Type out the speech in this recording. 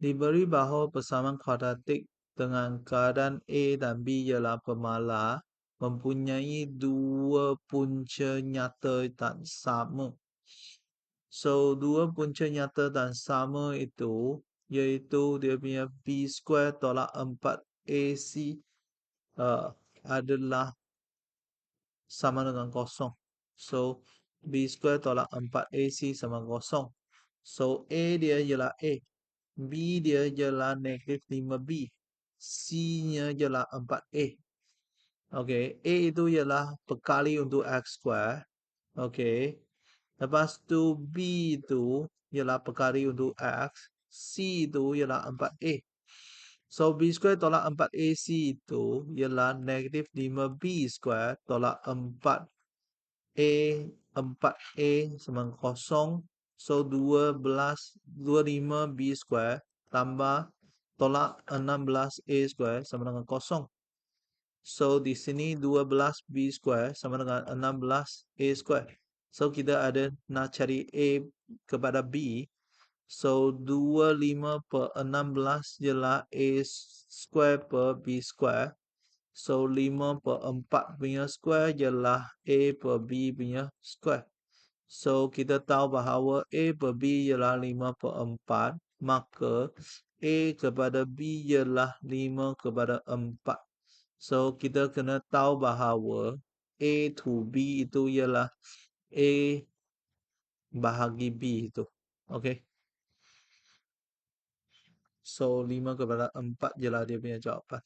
Diberi bahawa persamaan kuadratik dengan keadaan A dan B ialah pemalar mempunyai dua punca nyata dan sama. So, dua punca nyata dan sama itu iaitu dia punya B square tolak 4AC adalah sama dengan kosong. So, B square tolak 4AC sama kosong. So, A dia ialah A. B dia ialah negatif 5B. C-nya ialah 4A. Okey, A itu ialah perkali untuk X square. Okey. Lepas tu B itu ialah perkali untuk X. C itu ialah 4A. So, B square tolak 4AC itu ialah negatif 5B square tolak 4A sama kosong. So, 25B square tambah tolak 16A square sama dengan kosong. So, di sini 12B square sama dengan 16A square. So, kita ada nak cari A kepada B. So, 25 per 16 ialah A square per B square. So, 5 per 4 punya square ialah A per B punya square. So, kita tahu bahawa A per B ialah 5 per 4. Maka, A kepada B ialah 5 kepada 4. So, kita kena tahu bahawa A to B itu ialah A bahagi B itu. Okey. So, 5 kepada 4 jelah dia punya jawapan.